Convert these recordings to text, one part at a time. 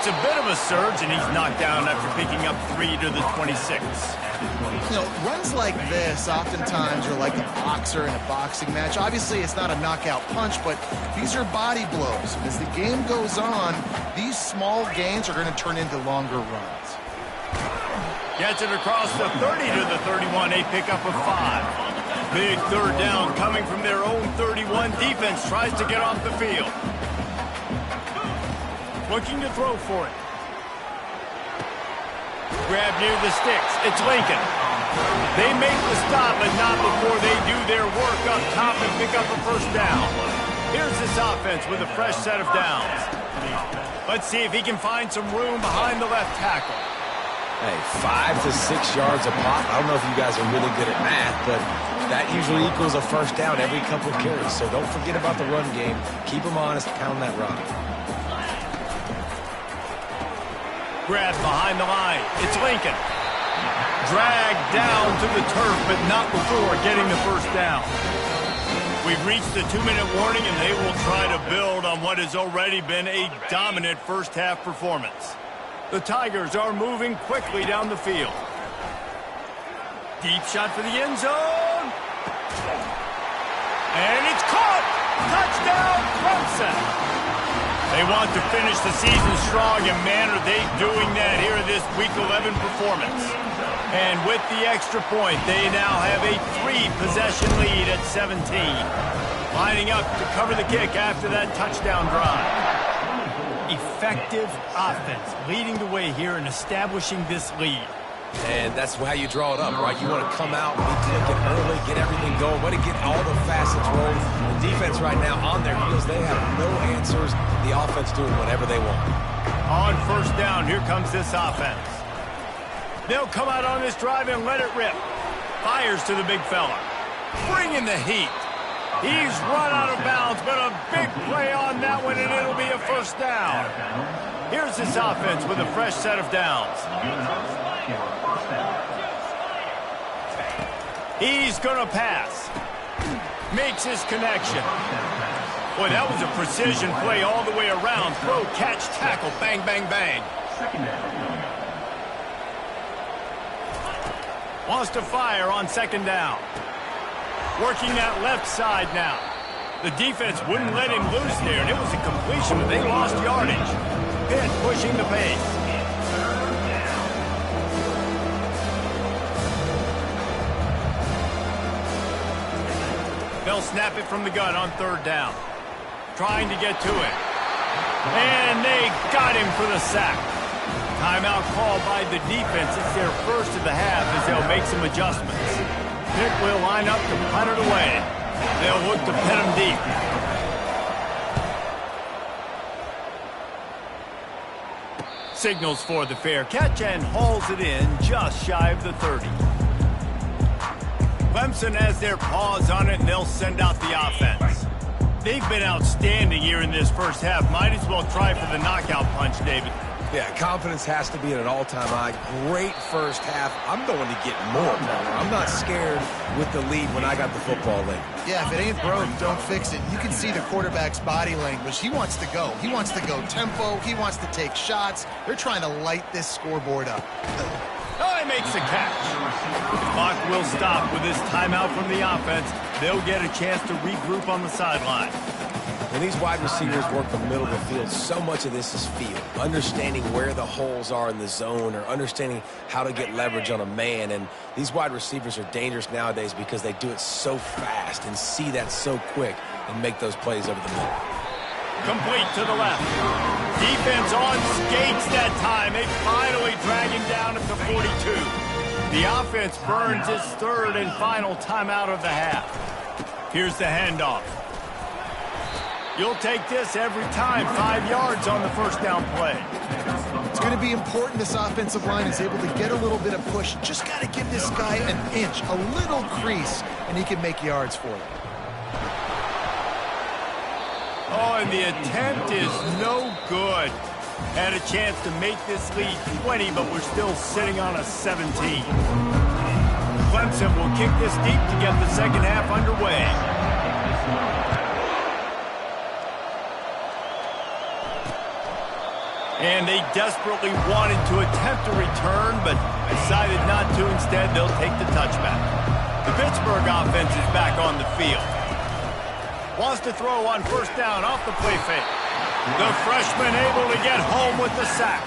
It's a bit of a surge, and he's knocked down after picking up 3 to the 26. You know, runs like this oftentimes are like a boxer in a boxing match. Obviously, it's not a knockout punch, but these are body blows. And as the game goes on, these small gains are going to turn into longer runs. Gets it across the 30 to the 31, a pickup of 5. Big third down coming from their own 31. Defense tries to get off the field. Looking to throw for it. Grab near the sticks. It's Lincoln. They make the stop, but not before they do their work up top and pick up a first down. Here's this offense with a fresh set of downs. Let's see if he can find some room behind the left tackle. Hey, 5 to 6 yards a pop. I don't know if you guys are really good at math, but that usually equals a first down every couple of carries. So don't forget about the run game. Keep them honest, pound that rock. Grab behind the line. It's Lincoln. Dragged down to the turf, but not before getting the first down. We've reached the 2-minute warning, and they will try to build on what has already been a dominant first-half performance. The Tigers are moving quickly down the field. Deep shot for the end zone. And it's caught! Touchdown, Clemson! They want to finish the season strong, and man, are they doing that here in this Week 11 performance. And with the extra point, they now have a 3-possession lead at 17. Lining up to cover the kick after that touchdown drive. Effective offense leading the way here in establishing this lead. And that's how you draw it up, right? You want to come out, be clicking early, get everything going, want to get all the facets rolling. The defense right now on their heels, they have no answers. The offense doing whatever they want. On first down, here comes this offense. They'll come out on this drive and let it rip. Fires to the big fella. Bringing the heat. He's run out of bounds, but a big play on that one, and it'll be a first down. Here's this offense with a fresh set of downs. He's going to pass. Makes his connection. Boy, that was a precision play all the way around. Throw, catch, tackle, bang, bang, bang. Wants to fire on second down. Working that left side now. The defense wouldn't let him loose there, and it was a completion, but they lost yardage. Pitt pushing the pace. They'll snap it from the gun on third down. Trying to get to it. And they got him for the sack. Timeout called by the defense. It's their first of the half as they'll make some adjustments. Pitt will line up to punt it away. They'll look to pin him deep. Signals for the fair catch and hauls it in just shy of the 30. Clemson has their paws on it, and they'll send out the offense. They've been outstanding here in this first half. Might as well try for the knockout punch, David. Yeah, confidence has to be at an all-time high. Great first half. I'm going to get more, partner. I'm not scared with the lead when I got the football late. Yeah, if it ain't broke, don't fix it. You can see the quarterback's body language. He wants to go. He wants to go tempo. He wants to take shots. They're trying to light this scoreboard up. Oh, he makes the catch. Clock will stop with this timeout from the offense. They'll get a chance to regroup on the sideline. When these wide receivers work the middle of the field, so much of this is feel. Understanding where the holes are in the zone or understanding how to get leverage on a man. And these wide receivers are dangerous nowadays because they do it so fast and see that so quick and make those plays over the middle. Complete to the left. Defense on skates that time. They finally drag him down at the 42. The offense burns its third and final timeout of the half. Here's the handoff. You'll take this every time. 5 yards on the first down play. It's going to be important this offensive line is able to get a little bit of push. Just got to give this guy an inch, a little crease, and he can make yards for it. Oh, and the attempt is no good. Had a chance to make this lead 20, but we're still sitting on a 17. Clemson will kick this deep to get the second half underway. And they desperately wanted to attempt a return, but decided not to. Instead, they'll take the touchback. The Pittsburgh offense is back on the field. Wants to throw on first down off the play fake. The freshman able to get home with the sack.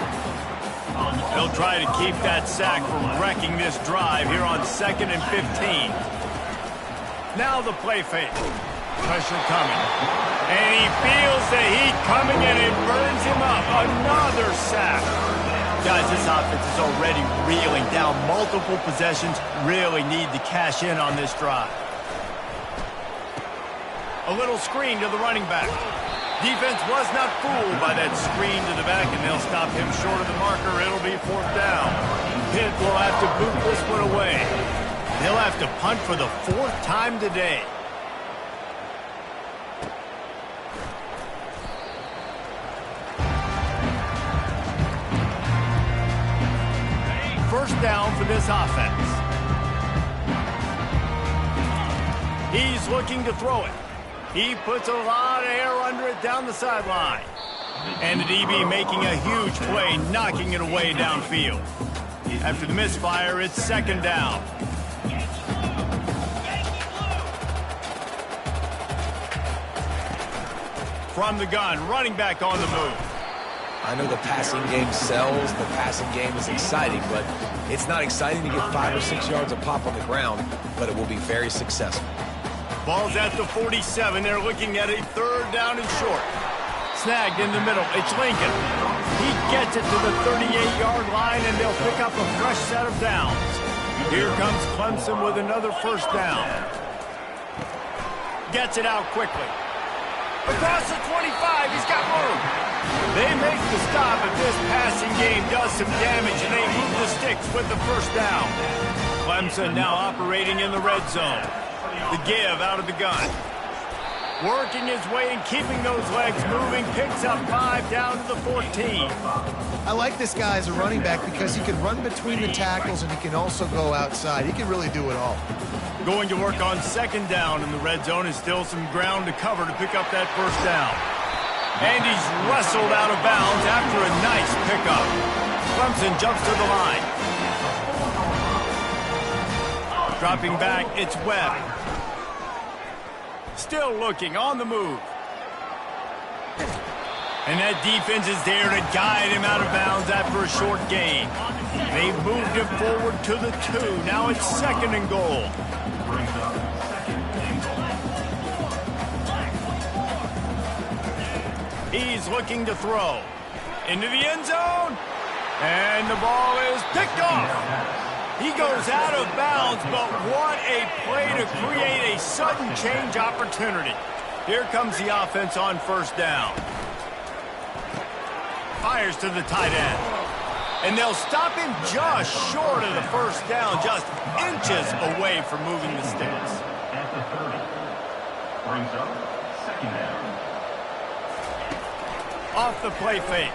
They'll try to keep that sack from wrecking this drive here on 2nd and 15. Now the play fake. Pressure coming. And he feels the heat coming and it burns him up. Another sack. Guys, this offense is already reeling down multiple possessions. Really need to cash in on this drive. A little screen to the running back. Defense was not fooled by that screen to the back, and they'll stop him short of the marker. It'll be 4th down. Pitt will have to boot this one away. They'll have to punt for the 4th time today. First down for this offense. He's looking to throw it. He puts a lot of air under it down the sideline. And the DB making a huge play, knocking it away downfield. After the misfire, it's 2nd down. From the gun, running back on the move. I know the passing game sells, the passing game is exciting, but it's not exciting to get 5 or 6 yards of pop on the ground, but it will be very successful. Ball's at the 47. They're looking at a 3rd down and short. Snagged in the middle. It's Lincoln. He gets it to the 38-yard line, and they'll pick up a fresh set of downs. Here comes Clemson with another first down. Gets it out quickly. Across the 25, he's got room. They make the stop, but this passing game does some damage, and they move the sticks with the first down. Clemson now operating in the red zone. The give out of the gun. Working his way and keeping those legs moving. Picks up 5 down to the 14. I like this guy as a running back because he can run between the tackles and he can also go outside. He can really do it all. Going to work on 2nd down in the red zone. Is still some ground to cover to pick up that first down. And he's wrestled out of bounds after a nice pickup. Clemson jumps to the line. Dropping back, it's Webb. Still looking on the move. And that defense is there to guide him out of bounds after a short gain. They've moved him forward to the 2. Now it's 2nd and goal. He's looking to throw. Into the end zone. And the ball is picked off. He goes out of bounds, but what a play to create a sudden change opportunity. Here comes the offense on first down. Fires to the tight end. And they'll stop him just short of the first down, just inches away from moving the sticks. At the 30. Brings up 2nd down. Off the play fake.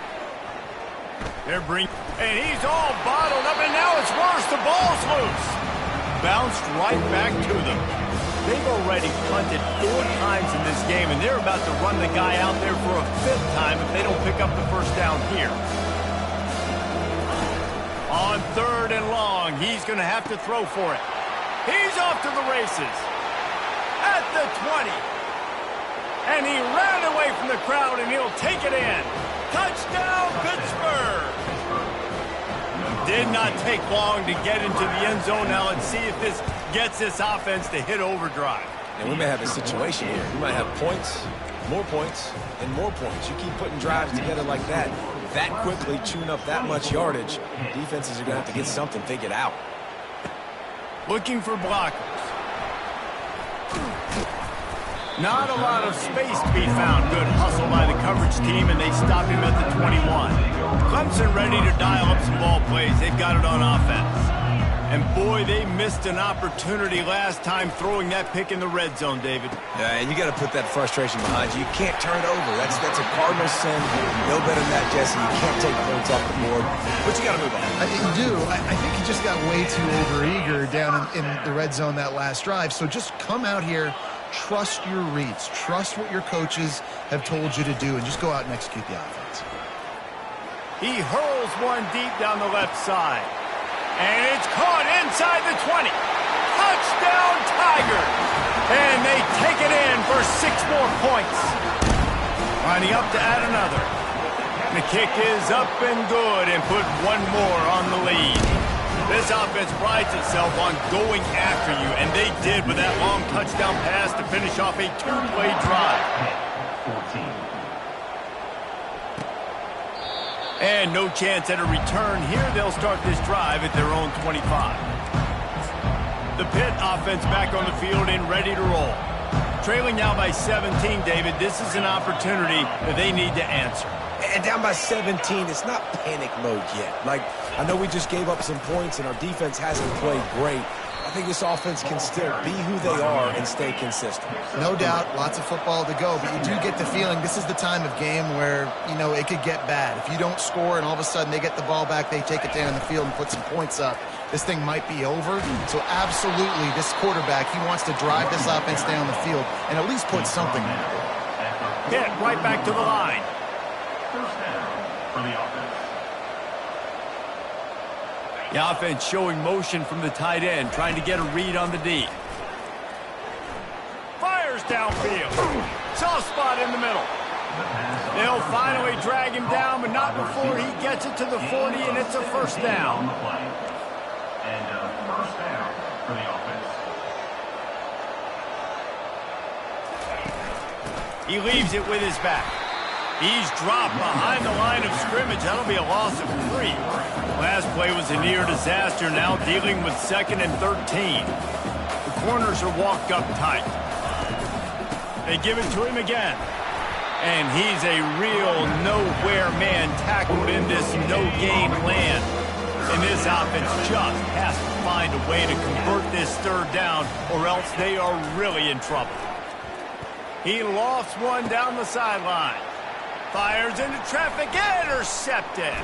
And he's all bottled up, and now it's worse. The ball's loose. Bounced right back to them. They've already punted 4 times in this game, and they're about to run the guy out there for a 5th time if they don't pick up the first down here. On 3rd and long, he's going to have to throw for it. He's off to the races. At the 20. And he ran away from the crowd, and he'll take it in. Touchdown, Pittsburgh! Did not take long to get into the end zone. Now let's see if this gets this offense to hit overdrive. And we may have a situation here. We might have points, and more points. You keep putting drives together like that quickly, chewing up that much yardage, defenses are going to have to get something figured out. Looking for blockers. Not a lot of space to be found. Good hustle by the coverage team, and they stop him at the 21. Clemson ready to dial up some ball plays. They've got it on offense. And boy, they missed an opportunity last time throwing that pick in the red zone, David. Yeah, and you got to put that frustration behind you. You can't turn it over. That's a cardinal sin. No better than that, Jesse. You can't take points off the board, but you got to move on. You do. I think he just got way too overeager down in the red zone that last drive. So just come out here, trust your reads, trust what your coaches have told you to do, and just go out and execute the offense. He hurls one deep down the left side. And it's caught inside the 20. Touchdown, Tigers! And they take it in for 6 more points. Lining up to add another. The kick is up and good and put one more on the lead. This offense prides itself on going after you, and they did with that long touchdown pass to finish off a 2-play drive. 14. And no chance at a return here. They'll start this drive at their own 25. The Pitt offense back on the field and ready to roll. Trailing now by 17, David. This is an opportunity that they need to answer. And down by 17, it's not panic mode yet. Like, I know we just gave up some points and our defense hasn't played great. I think this offense can still be who they are and stay consistent. No doubt, lots of football to go, but you do get the feeling this is the time of game where, you know, it could get bad. If you don't score and all of a sudden they get the ball back, they take it down the field and put some points up, this thing might be over. So absolutely, this quarterback, he wants to drive this offense down the field and at least put something there. Pitt right back to the line. First down for the offense. The offense showing motion from the tight end, trying to get a read on the D. Fires downfield. Soft spot in the middle. They'll finally drag him down, but not before he gets it to the 40, and it's a first down. And first down for the offense. He leaves it with his back. He's dropped behind the line of scrimmage. That'll be a loss of 3. Last play was a near disaster, now dealing with 2nd and 13. The corners are walked up tight. They give it to him again. And he's a real nowhere man tackled in this no-gain land. And this offense just has to find a way to convert this 3rd down, or else they are really in trouble. He lofts one down the sideline. Fires into traffic, intercepted.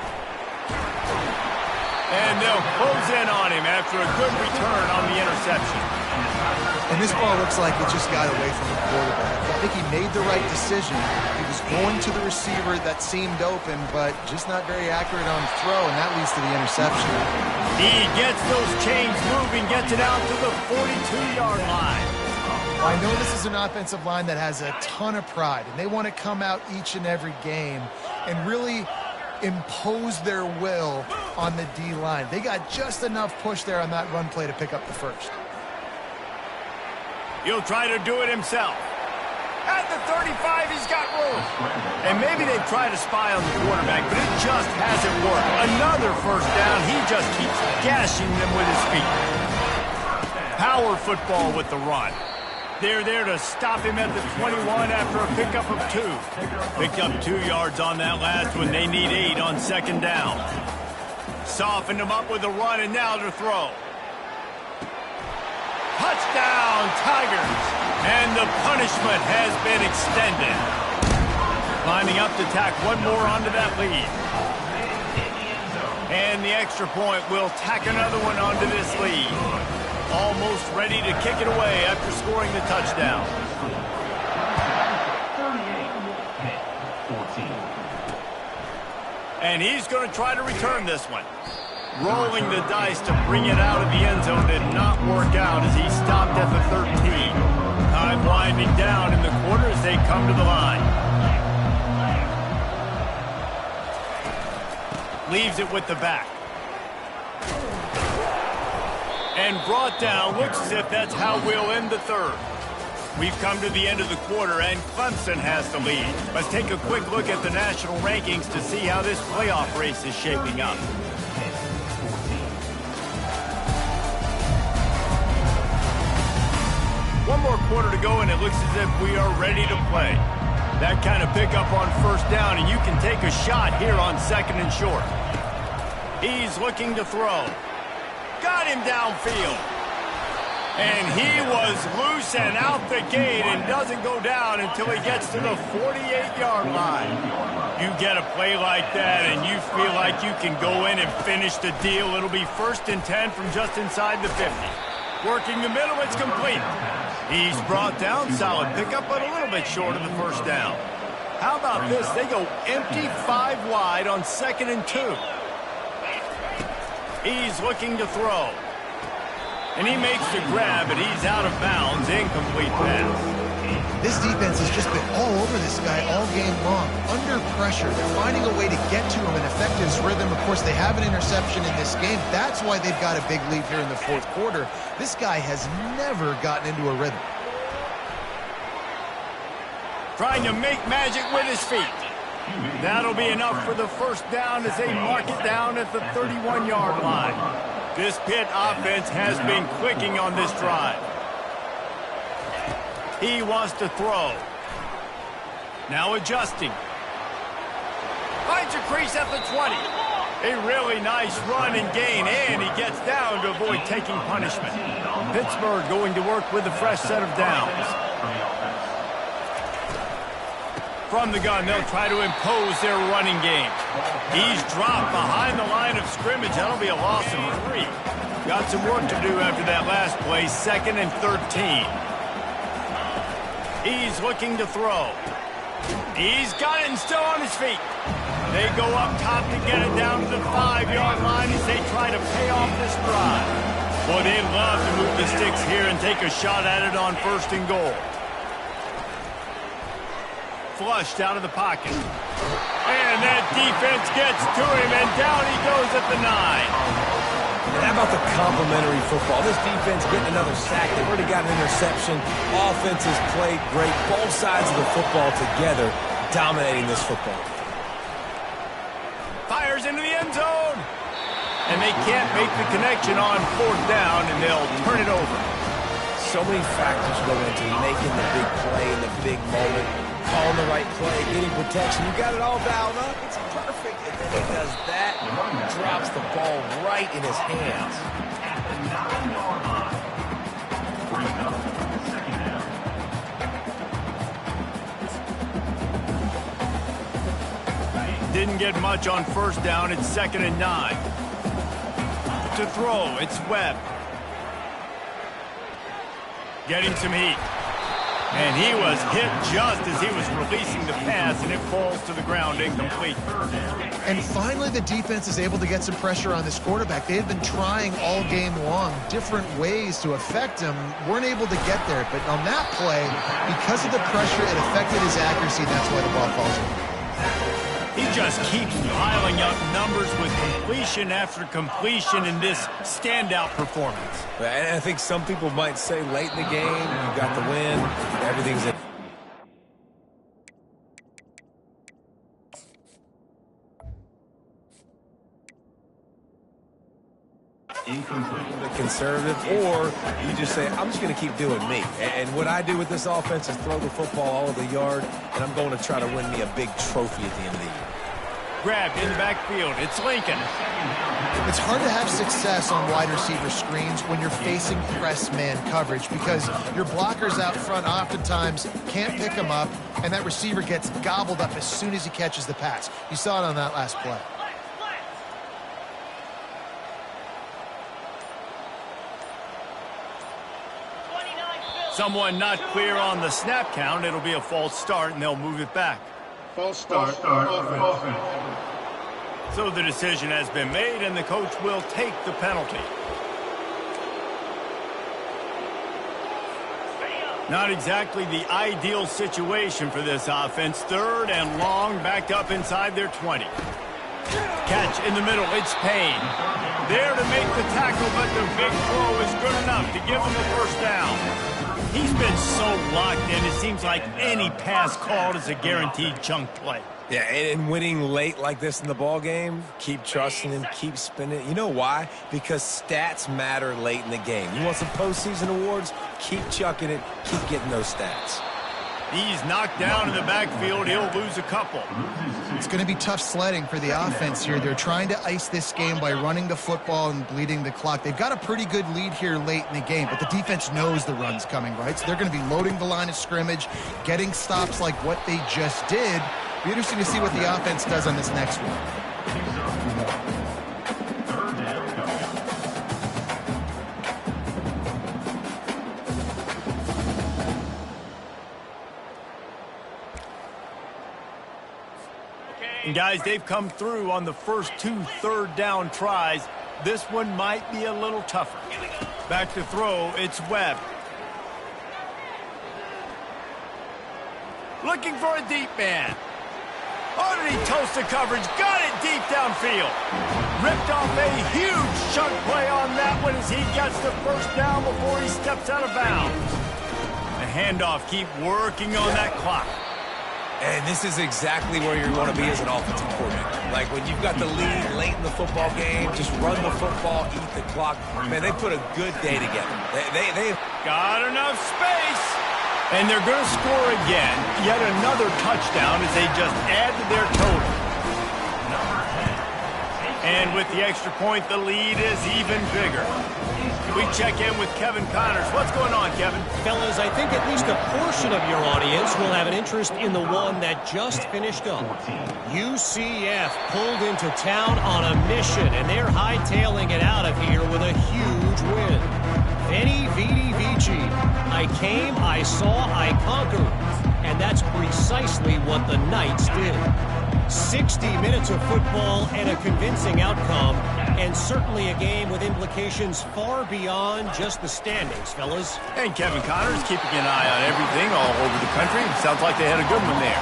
And they'll close in on him after a good return on the interception. And this ball looks like it just got away from the quarterback. I think he made the right decision. He was going to the receiver that seemed open, but just not very accurate on the throw, and that leads to the interception. He gets those chains moving, gets it out to the 42-yard line. I know this is an offensive line that has a ton of pride, and they want to come out each and every game and really impose their will on the D-line. They got just enough push there on that run play to pick up the first. He'll try to do it himself. At the 35, he's got room. And maybe they've tried to spy on the quarterback, but it just hasn't worked. Another first down. He just keeps gashing them with his feet. Power football with the run. They're there to stop him at the 21 after a pickup of 2. Picked up 2 yards on that last one. They need 8 on 2nd down. Softened him up with a run, and now to throw. Touchdown, Tigers! And the punishment has been extended. Lining up to tack one more onto that lead. And the extra point will tack another one onto this lead. Almost ready to kick it away after scoring the touchdown. 38-14. And he's going to try to return this one. Rolling the dice to bring it out of the end zone did not work out as he stopped at the 13. Time winding down in the quarter as they come to the line. Leaves it with the back. And brought down. Looks as if that's how we'll end the 3rd. We've come to the end of the quarter, and Clemson has the lead. Let's take a quick look at the national rankings to see how this playoff race is shaping up. One more quarter to go, and it looks as if we are ready to play. That kind of pickup on first down, and you can take a shot here on 2nd and short. He's looking to throw. Got him downfield. And he was loose and out the gate and doesn't go down until he gets to the 48-yard line. You get a play like that and you feel like you can go in and finish the deal. It'll be 1st and 10 from just inside the 50. Working the middle, it's complete. He's brought down, solid pickup, but a little bit short of the first down. How about this? They go empty 5 wide on 2nd and 2. He's looking to throw. And he makes the grab, but he's out of bounds. Incomplete pass. This defense has just been all over this guy all game long. Under pressure, they're finding a way to get to him and affect his rhythm. Of course, they have an interception in this game. That's why they've got a big lead here in the 4th quarter. This guy has never gotten into a rhythm. Trying to make magic with his feet. That'll be enough for the first down as they mark it down at the 31-yard line. This Pitt offense has been clicking on this drive. He wants to throw. Now adjusting. Finds a crease at the 20. A really nice run and gain, and he gets down to avoid taking punishment. Pittsburgh going to work with a fresh set of downs. From the gun, they'll try to impose their running game. He's dropped behind the line of scrimmage. That'll be a loss of 3. Got some work to do after that last play, 2nd and 13. He's looking to throw. He's got it and still on his feet. They go up top to get it down to the 5-yard line as they try to pay off this drive. Boy, they'd love to move the sticks here and take a shot at it on 1st and goal. Flushed out of the pocket. And that defense gets to him, and down he goes at the 9. How about the complimentary football? This defense getting another sack. They've already got an interception. Offense has played great. Both sides of the football together dominating this football. Fires into the end zone. And they can't make the connection on 4th down, and they'll turn it over. So many factors go into making the big play in the big moment. Calling the right play, getting protection. You got it all dialed up. It's perfect. And then he does that, drops the ball right in his hands. Didn't get much on 1st down. It's 2nd and 9. To throw, it's Webb. Getting some heat. And he was hit just as he was releasing the pass, and it falls to the ground incomplete. And finally, the defense is able to get some pressure on this quarterback. They had been trying all game long different ways to affect him, weren't able to get there. But on that play, because of the pressure, it affected his accuracy, and that's why the ball falls in. He just keeps piling up numbers with completion after completion in this standout performance. And I think some people might say late in the game, you got the win, everything's in. Conservative, or you just say, I'm just going to keep doing me. And what I do with this offense is throw the football all over the yard, and I'm going to try to win me a big trophy at the end of the year. Grabbed in the backfield. It's Lincoln. It's hard to have success on wide receiver screens when you're facing press man coverage because your blockers out front oftentimes can't pick them up, and that receiver gets gobbled up as soon as he catches the pass. You saw it on that last play. Someone not clear on the snap count. It'll be a false start, and they'll move it back. False start. Offense. So the decision has been made, and the coach will take the penalty. Not exactly the ideal situation for this offense. 3rd and long, backed up inside their 20. Catch in the middle, it's Payne. There to make the tackle, but the big throw is good enough to give them a first down. He's been so locked in, it seems like any pass called is a guaranteed chunk play. Yeah, and winning late like this in the ball game, keep trusting him, keep spinning. You know why? Because stats matter late in the game. You want some postseason awards? Keep chucking it, keep getting those stats. He's knocked down in the backfield. He'll lose a couple. It's going to be tough sledding for the offense here. They're trying to ice this game by running the football and bleeding the clock. They've got a pretty good lead here late in the game, but the defense knows the run's coming, right? So they're going to be loading the line of scrimmage, getting stops like what they just did. Be interesting to see what the offense does on this next one. guys, they've come through on the first 2 third-down tries. This one might be a little tougher. Back to throw, it's Webb. Looking for a deep man. Underneath toast the coverage, got it deep downfield. Ripped off a huge chunk play on that one as he gets the first down before he steps out of bounds. The handoff, keep working on that clock. And this is exactly where you want to be as an offensive coordinator. Like when you've got the lead late in the football game, just run the football, eat the clock. Man, they put a good day together. They've got enough space. And they're going to score again. Yet another touchdown as they just add to their total. And with the extra point, the lead is even bigger. We check in with Kevin Connors. What's going on, Kevin? Fellas, I think at least a portion of your audience will have an interest in the one that just finished up. UCF pulled into town on a mission, and they're hightailing it out of here with a huge win. Veni, Vidi, Vici. I came, I saw, I conquered. And that's precisely what the Knights did. 60 minutes of football and a convincing outcome, and certainly a game with implications far beyond just the standings, fellas. And Kevin Connors keeping an eye on everything all over the country. Sounds like they had a good one there.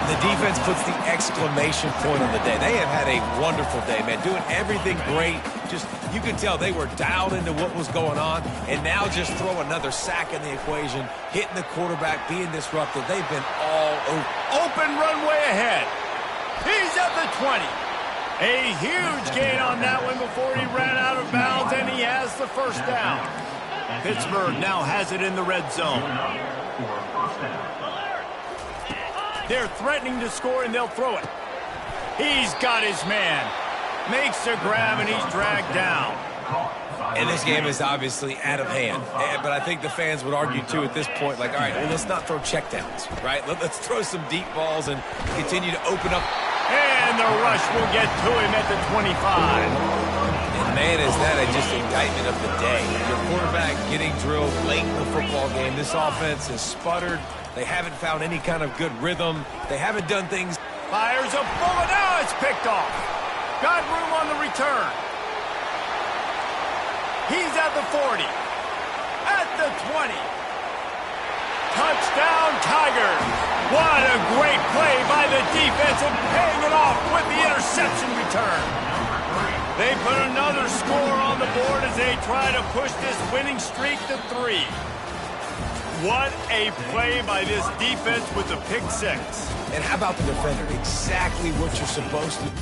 The defense puts the exclamation point on the day. They have had a wonderful day, man. Doing everything great. Just, you could tell they were dialed into what was going on. And now just throw another sack in the equation. Hitting the quarterback, being disruptive. They've been all over. Open runway ahead. He's at the 20. A huge gain on that one before he ran out of bounds, and he has the first down. Pittsburgh now has it in the red zone. They're threatening to score, and they'll throw it. He's got his man. Makes a grab, and he's dragged down. And this game is obviously out of hand. But I think the fans would argue, too, at this point, like, all right, well, let's not throw checkdowns, right? Let's throw some deep balls and continue to open up. And the rush will get to him at the 25. And, man, is that just indictment of the day. Your quarterback getting drilled late in the football game. This offense has sputtered. They haven't found any kind of good rhythm. They haven't done things. Fires a bullet. Now it's picked off. Got room on the return. He's at the 40. At the 20. Touchdown, Tigers. What a great play by the defense and paying it off with the interception return. They put another score on the board as they try to push this winning streak to 3. What a play by this defense with the pick six. And how about the defender? Exactly what you're supposed to do.